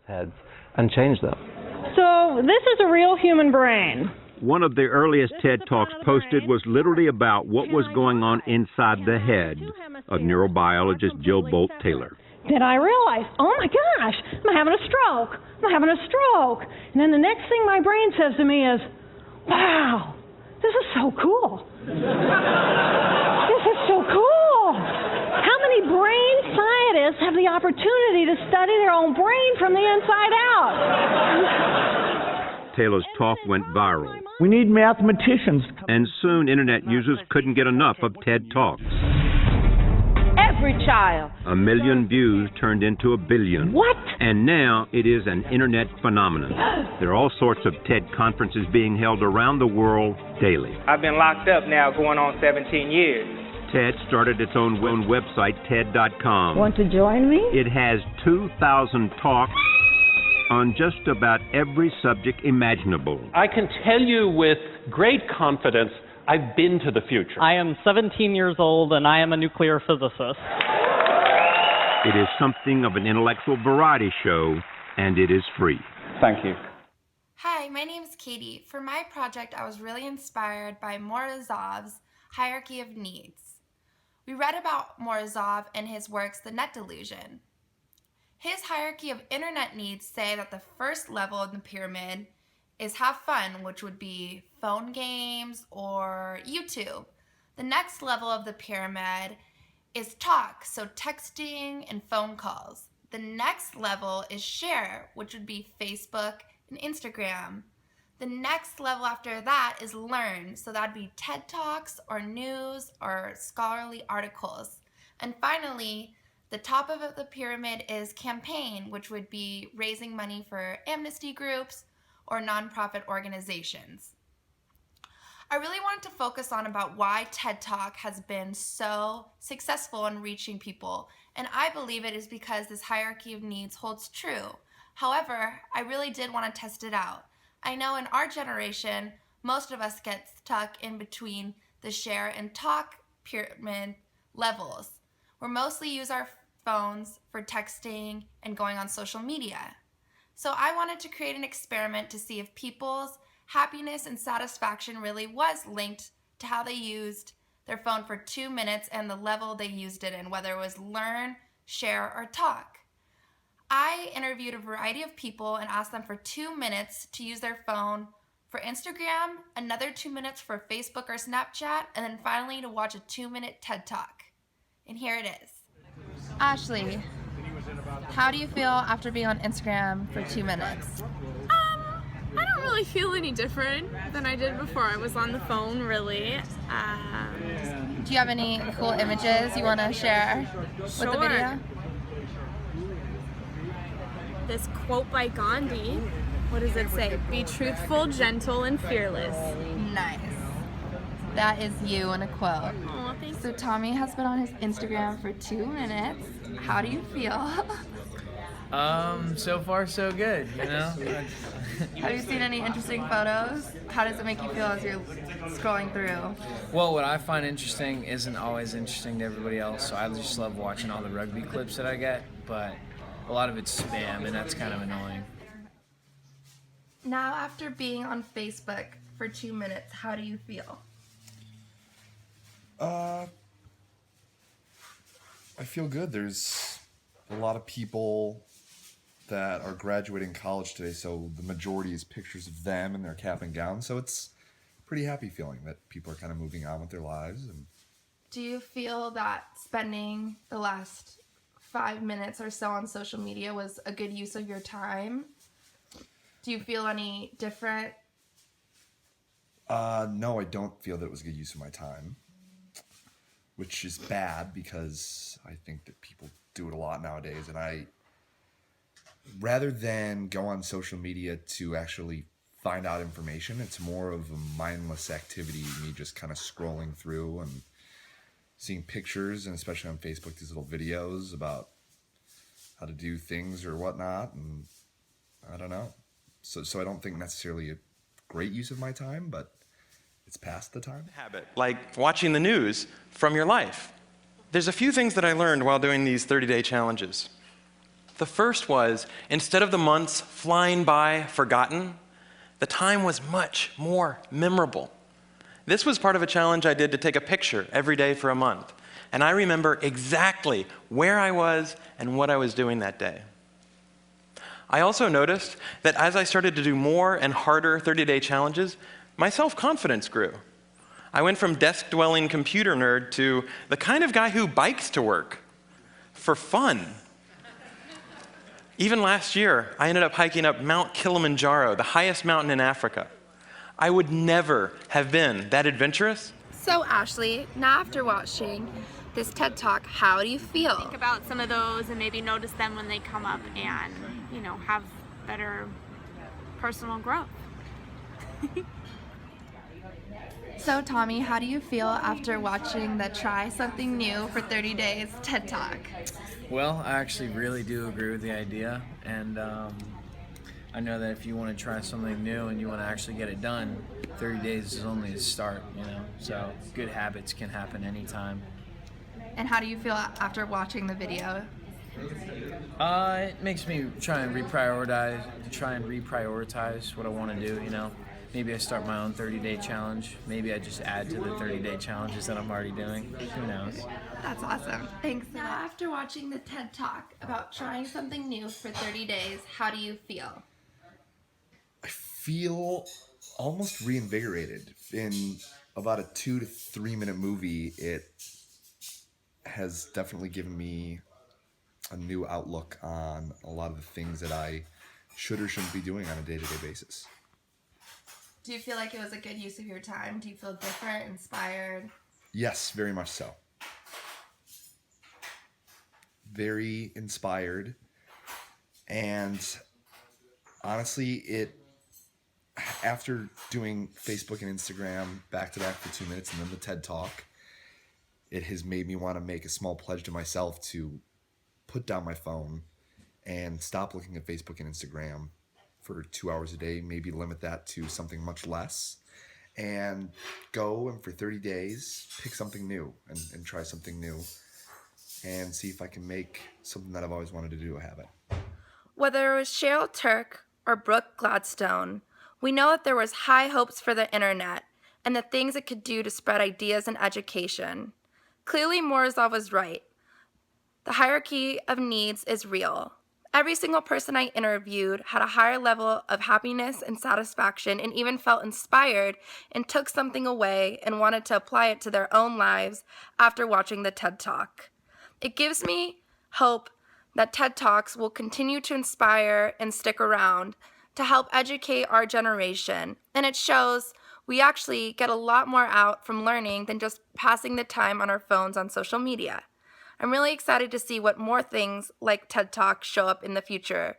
heads and change them. So this is a real human brain. One of the earliest TED Talks posted was literally about what was going on inside the head of neurobiologist Jill Bolt Taylor. Then I realized, oh my gosh, I'm having a stroke. I'm having a stroke. And then the next thing my brain says to me is, wow, this is so cool. This is so cool. How many brain scientists have the opportunity to study their own brain from the inside out? Taylor's talk went viral, We need mathematicians. and soon internet users couldn't get enough of TED Talks. Every child. 1 million views turned into 1 billion. What? And now it is an internet phenomenon. There are all sorts of TED conferences being held around the world daily. I've been locked up now going on 17 years. TED started its own website, TED.com. Want to join me? It has 2,000 talks on just about every subject imaginable. I can tell you with great confidence, I've been to the future. I am 17 years old and I am a nuclear physicist. It is something of an intellectual variety show, and it is free. Thank you. Hi, my name is Katie. For my project, I was really inspired by Morozov's hierarchy of needs. We read about Morozov and his works, The Net Delusion. His hierarchy of internet needs say that the first level of the pyramid is have fun, which would be phone games or YouTube. The next level of the pyramid is talk, so texting and phone calls. The next level is share, which would be Facebook and Instagram. The next level after that is learn, so that'd be TED Talks or news or scholarly articles. And finally, the top of the pyramid is campaign, which would be raising money for amnesty groups or nonprofit organizations. I really wanted to focus on about why TED Talk has been so successful in reaching people, and I believe it is because this hierarchy of needs holds true. However, I really did want to test it out. I know in our generation, most of us get stuck in between the share and talk pyramid levels. We mostly use our phones for texting and going on social media. So I wanted to create an experiment to see if people's happiness and satisfaction really was linked to how they used their phone for 2 minutes and the level they used it in, whether it was learn, share, or talk. I interviewed a variety of people and asked them for 2 minutes to use their phone for Instagram, another 2 minutes for Facebook or Snapchat, and then finally to watch a 2-minute TED Talk. And here it is. Ashley, how do you feel after being on Instagram for 2 minutes? I don't really feel any different than I did before I was on the phone, really. Do you have any cool images you want to share with the Sure. video? This quote by Gandhi, what does it say? Be truthful, gentle, and fearless. Nice. That is you in a quote. Aw, thanks. So Tommy has been on his Instagram for 2 minutes. How do you feel? So far so good, you know? Have you seen any interesting photos? How does it make you feel as you're scrolling through? Well, what I find interesting isn't always interesting to everybody else, so I just love watching all the rugby clips that I get, but a lot of it's spam, and that's kind of annoying. Now, after being on Facebook for 2 minutes, how do you feel? I feel good. There's a lot of people that are graduating college today, so the majority is pictures of them in their cap and gown, so it's a pretty happy feeling that people are kind of moving on with their lives. And Do you feel that spending the last 5 minutes or so on social media was a good use of your time? Do you feel any different? No, I don't feel that it was a good use of my time, which is bad because I think that people do it a lot nowadays, and rather than go on social media to actually find out information, it's more of a mindless activity, me just kind of scrolling through and seeing pictures, and especially on Facebook, these little videos about how to do things or whatnot, and I don't know. So I don't think necessarily a great use of my time, but it's past the time. Habit, like watching the news from your life. There's a few things that I learned while doing these 30-day challenges. The first was, instead of the months flying by forgotten, the time was much more memorable. This was part of a challenge I did to take a picture every day for a month, and I remember exactly where I was and what I was doing that day. I also noticed that as I started to do more and harder 30-day challenges, my self-confidence grew. I went from desk-dwelling computer nerd to the kind of guy who bikes to work for fun. Even last year, I ended up hiking up Mount Kilimanjaro, the highest mountain in Africa. I would never have been that adventurous. So Ashley, now after watching this TED Talk, how do you feel? Think about some of those and maybe notice them when they come up and, you know, have better personal growth. So Tommy, how do you feel after watching the Try Something New for 30 Days TED Talk? Well, I actually really do agree with the idea, and I know that if you want to try something new and you want to actually get it done, 30 days is only the start, you know, so good habits can happen anytime. And how do you feel after watching the video? It makes me try and reprioritize what I want to do, you know. Maybe I start my own 30-day challenge. Maybe I just add to the 30-day challenges that I'm already doing. Who knows? That's awesome. Thanks. Now, after watching the TED Talk about trying something new for 30 days, how do you feel? I feel almost reinvigorated. In about a 2 to 3 minute movie, it has definitely given me a new outlook on a lot of the things that I should or shouldn't be doing on a day-to-day basis. Do you feel like it was a good use of your time? Do you feel different, inspired? Yes, very much so. Very inspired. And honestly, after doing Facebook and Instagram back to back for 2 minutes and then the TED Talk, it has made me want to make a small pledge to myself to put down my phone and stop looking at Facebook and Instagram for 2 hours a day, maybe limit that to something much less, and go and for 30 days pick something new and try something new and see if I can make something that I've always wanted to do a habit. Whether it was Cheryl Turk or Brooke Gladstone, we know that there was high hopes for the internet and the things it could do to spread ideas and education. Clearly, Morozov was right. The hierarchy of needs is real. Every single person I interviewed had a higher level of happiness and satisfaction and even felt inspired and took something away and wanted to apply it to their own lives after watching the TED Talk. It gives me hope that TED Talks will continue to inspire and stick around to help educate our generation, and it shows we actually get a lot more out from learning than just passing the time on our phones on social media. I'm really excited to see what more things like TED Talk show up in the future.